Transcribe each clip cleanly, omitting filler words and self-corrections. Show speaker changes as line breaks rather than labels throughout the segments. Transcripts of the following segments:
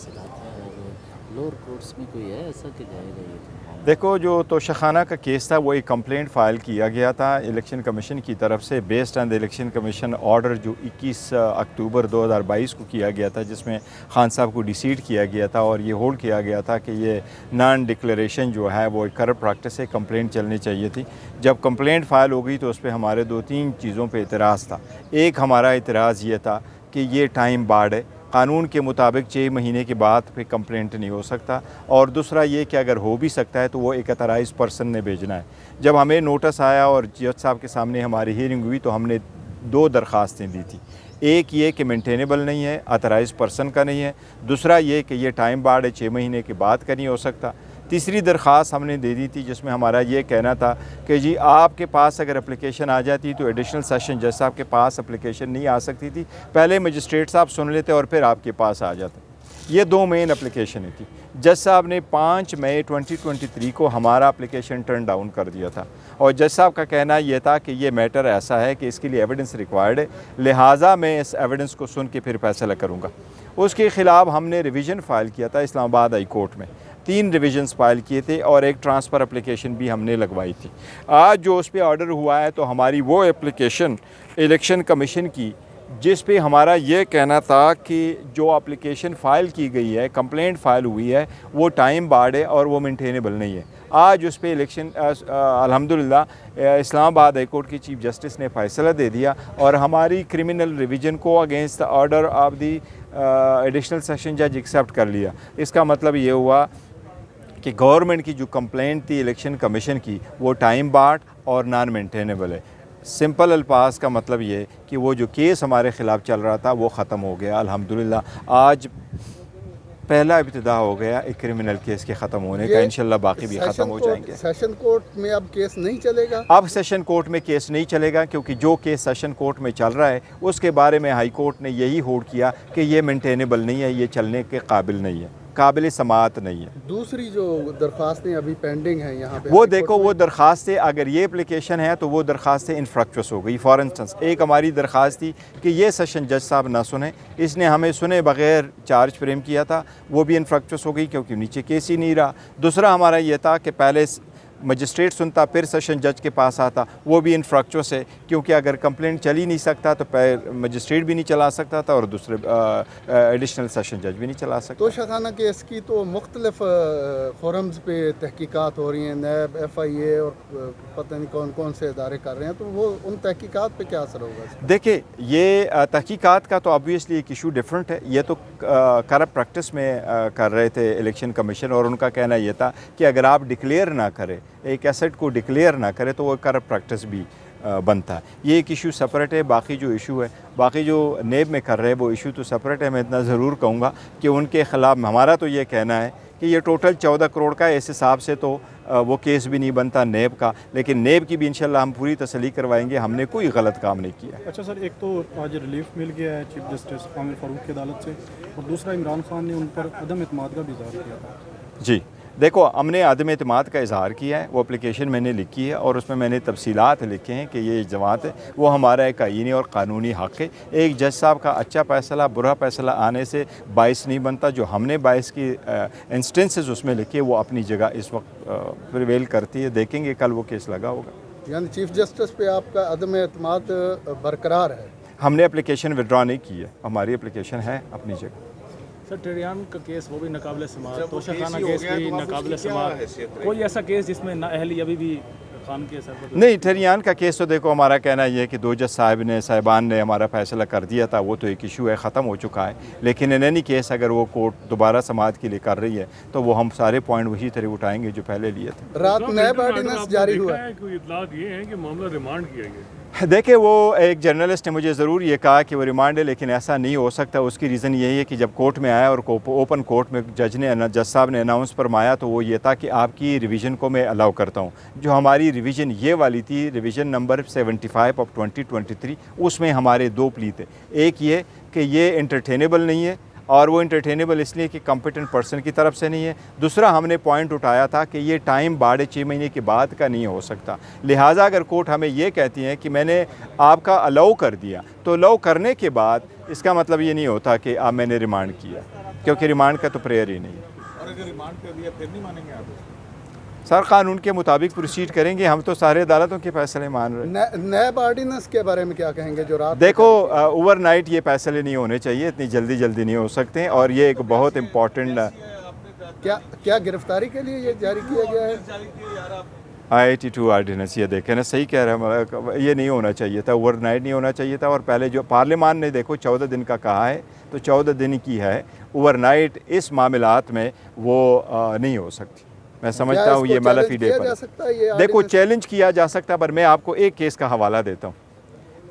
तफसीलात हैं और लोअर कोर्ट्स में कोई है ऐसा कि जाएगा ये तो मामला?
देखो, जो तोशाखाना का केस था वो एक कंप्लेंट फ़ाइल किया गया था इलेक्शन कमीशन की तरफ से based on the election commission order जो 21 अक्टूबर 2022 को किया गया था, जिसमें खान साहब को डिसीड किया गया था और ये होल्ड किया गया था कि ये नॉन डिक्लेरेशन जो है वो एक करप्ट प्रैक्टिस है, कंप्लेंट चलनी चाहिए थी। जब कंप्लेंट फ़ाइल हो गई तो उस पर हमारे 2-3 चीज़ों पर एतराज़ था। एक हमारा एतराज़ ये था कि ये टाइम बार्ड है, कानून के मुताबिक 6 महीने के बाद फिर कंप्लेंट नहीं हो सकता, और दूसरा ये कि अगर हो भी सकता है तो वो एक अथराइज़ पर्सन ने भेजना है। जब हमें नोटिस आया और जज साहब के सामने हमारी हियरिंग हुई तो हमने 2 दरख्वास्तें दी थी। एक ये कि मेंटेनेबल नहीं है, अथराइज़ पर्सन का नहीं है। दूसरा ये कि ये टाइम बार्ड है, 6 महीने के बाद का नहीं हो सकता। तीसरी दरख्वास्त हमने दे दी थी जिसमें हमारा ये कहना था कि जी आपके पास अगर एप्लीकेशन आ जाती तो एडिशनल सेशन जज साहब के पास एप्लीकेशन नहीं आ सकती थी, पहले मजिस्ट्रेट साहब सुन लेते और फिर आपके पास आ जाते। ये 2 मेन एप्लीकेशन थी। जज साहब ने 5 मई 2023 को हमारा एप्लीकेशन टर्न डाउन कर दिया था और जज साहब का कहना यह था कि ये मैटर ऐसा है कि इसके लिए एविडेंस रिक्वायर्ड है, लिहाजा मैं इस एविडेंस को सुन के फिर फैसला करूँगा। उसके ख़िलाफ़ हमने रिवीजन फ़ाइल किया था इस्लामाबाद हाई कोर्ट में, 3 रिविजन्स फाइल किए थे और एक ट्रांसफ़र एप्लीकेशन भी हमने लगवाई थी। आज जो उस पर ऑर्डर हुआ है तो हमारी वो एप्लीकेशन इलेक्शन कमीशन की जिस पे हमारा ये कहना था कि जो एप्लीकेशन फ़ाइल की गई है, कंप्लेंट फ़ाइल हुई है, वो टाइम बार्ड है और वो मेंटेनेबल नहीं है। आज उस पर इलेक्शन अल्हम्दुलिल्लाह इस्लामाबाद हाई कोर्ट की चीफ जस्टिस ने फ़ैसला दे दिया और हमारी क्रिमिनल रिवीजन को against the order of the additional session जज एक्सेप्ट कर लिया। इसका मतलब ये हुआ कि गवर्नमेंट की जो कंप्लेंट थी इलेक्शन कमीशन की वो टाइम बार्ड और नॉन मेंटेनेबल है। सिंपल अल्फाज का मतलब ये कि वो जो केस हमारे ख़िलाफ़ चल रहा था वो ख़त्म हो गया अल्हम्दुलिल्लाह। आज पहला इब्तिदा हो गया एक क्रिमिनल केस के ख़त्म होने का, इंशाल्लाह बाकी भी ख़त्म हो जाएंगे।
सेशन कोर्ट में अब केस नहीं चलेगा?
अब सेशन कोर्ट में केस नहीं चलेगा क्योंकि जो केस सेशन कोर्ट में चल रहा है उसके बारे में हाई कोर्ट ने यही होल्ड किया कि ये मेंटेनेबल नहीं है, ये चलने के काबिल नहीं है, काबिल समाअत नहीं है।
दूसरी जो दरख्वास्तें अभी पेंडिंग हैं यहाँ पे,
वो देखो, वो दरख्वास्तें अगर ये एप्लीकेशन है तो वो दरख्वास्तें इनफ्रक्चुअस हो गई। फॉर इंस्टेंस एक हमारी दरख्वास्त थी कि ये सेशन जज साहब ना सुने, इसने हमें सुने बग़ैर चार्ज फ्रेम किया था, वो भी इनफ्रक्चुअस हो गई क्योंकि नीचे केस ही नहीं रहा। दूसरा हमारा ये था कि पहले मजिस्ट्रेट सुनता फिर सेशन जज के पास आता, वो भी इनफ्रक्चुअस है क्योंकि अगर कंप्लेंट चल ही नहीं सकता तो मजिस्ट्रेट भी नहीं चला सकता था और दूसरे एडिशनल सेशन जज भी नहीं चला सकता।
तोशाखाना केस की तो मुख्तलिफ फोरम्स पे तहकीकात हो रही हैं, नैब, FIA और पता नहीं कौन कौन से इदारे कर रहे हैं, तो वो उन तहकीकात पे क्या असर होगा?
देखिए, ये तहकीकात का तो ऑब्वियसली एक इशू डिफरेंट है। ये तो करप्ट प्रैक्टिस में कर रहे थे इलेक्शन कमीशन और उनका कहना ये था कि अगर आप डिक्लेयर ना करें, एक एसेट को डिक्लेयर ना करे तो वो करप्ट प्रैक्टिस भी बनता है। ये एक इशू सेपरेट है। बाकी जो इशू है, बाकी जो नेब में कर रहे हैं वो इशू तो सेपरेट है। मैं इतना ज़रूर कहूँगा कि उनके ख़िलाफ़ हमारा तो ये कहना है कि ये टोटल 14 करोड़ का है, इस हिसाब से तो वो केस भी नहीं बनता नेब का, लेकिन नेब की भी इंशाल्लाह हम पूरी तसल्ली करवाएंगे, हमने कोई गलत काम नहीं किया।
अच्छा सर, एक तो आज रिलीफ मिल गया है चीफ जस्टिस आमिर फारूक की अदालत से, और दूसरा इमरान खान ने उन पर अदम एतमाद का भी इज़हार किया था।
जी देखो, हमने आदम एतमाद का इजहार किया है, वो एप्लीकेशन मैंने लिखी है और उसमें मैंने तफसीलात लिखे हैं कि ये जमात है वो हमारा एक आईनी और क़ानूनी हक़ है। एक जज साहब का अच्छा फैसला बुरा फैसला आने से बाइस नहीं बनता। जो हमने बाइस की इंस्टेंसेस उसमें लिखे वो अपनी जगह इस वक्त प्रिवेल करती है। देखेंगे कल वो केस लगा होगा।
यानी चीफ जस्टिस पे आपका अदम एतमाद बरकरार है? हमने
एप्लीकेशन विड्रॉ नहीं की है, हमारी एप्लीकेशन है अपनी जगह।
सर, टेरियान का केस वो भी नाकाबिल समाअत, तोशाखाना केस भी नाकाबिल समाअत, कोई ऐसा केस जिसमें नाअहली अभी भी खान के सर पर?
नहीं, टेरियान का केस तो देखो, हमारा कहना यह है कि 2 जज साहिबान ने हमारा फैसला कर दिया था, वो तो एक इशू है, ख़त्म हो चुका है। लेकिन इन एनी केस अगर वो कोर्ट दोबारा समाअत के लिए कर रही है तो वो हम सारे पॉइंट वही तरह उठाएंगे जो पहले लिए थे।
रात नैब ऑर्डिनेंस जारी हुआ है,
कोई इतलात ये है कि मामला रिमांड किया गया?
देखिए, वो एक जर्नलिस्ट ने मुझे ज़रूर ये कहा कि वो रिमांड है, लेकिन ऐसा नहीं हो सकता। उसकी रीज़न यही है कि जब कोर्ट में आया और ओपन कोर्ट में जज साहब ने अनाउंस फरमाया तो वो ये था कि आपकी रिवीजन को मैं अलाउ करता हूँ। जो हमारी रिवीजन ये वाली थी, रिवीजन नंबर 75 ऑफ 2023, उसमें हमारे 2 प्ली थे। एक ये कि ये इंटरटेनेबल नहीं है, और वो इंटरटेनेबल इसलिए कि कॉम्पिटेंट पर्सन की तरफ से नहीं है। दूसरा हमने पॉइंट उठाया था कि ये टाइम 6 महीने के बाद का नहीं हो सकता, लिहाजा अगर कोर्ट हमें ये कहती है कि मैंने आपका अलाउ कर दिया, तो अलाउ करने के बाद इसका मतलब ये नहीं होता कि आप मैंने रिमांड किया, क्योंकि रिमांड का तो प्रेयर ही नहीं है।
और अगर रिमांड कर दिया फिर नहीं मानेंगे आप?
सर कानून के मुताबिक प्रोसीड करेंगे, हम तो सारे अदालतों के फैसले मान रहे हैं।
नैब ऑर्डिनेंस के बारे में क्या कहेंगे जो रात
देखो ओवरनाइट ये फैसले नहीं होने चाहिए, इतनी जल्दी नहीं हो सकते, और ये एक बहुत इम्पॉर्टेंट
क्या गिरफ्तारी के लिए ये जारी किया गया है?
I-82 ऑर्डिनेंस, ये देखें ना, सही कह रहे हैं, ये नहीं होना चाहिए था, ओवरनाइट नहीं होना चाहिए था। और पहले जो पार्लियामान ने देखो 14 दिन का कहा है, तो 14 दिन की है, ओवरनाइट इस मामलात में वो नहीं हो सकती। मैं समझता हूँ ये मालफी डे पर देखो चैलेंज किया जा सकता है, पर मैं आपको एक केस का हवाला देता हूँ।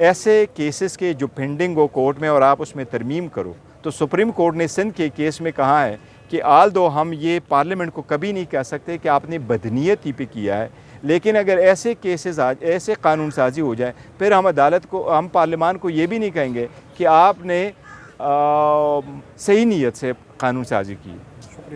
ऐसे केसेस के जो पेंडिंग हो कोर्ट में और आप उसमें तरमीम करो, तो सुप्रीम कोर्ट ने सिंध के केस में कहा है कि आल दो हम ये पार्लियामेंट को कभी नहीं कह सकते कि आपने बदनीयती पे किया है, लेकिन अगर ऐसे केसेस ऐसे कानून साजी हो जाए, फिर हम अदालत को, हम पार्लियामान को ये भी नहीं कहेंगे कि आपने सही नीयत से कानून साजी की।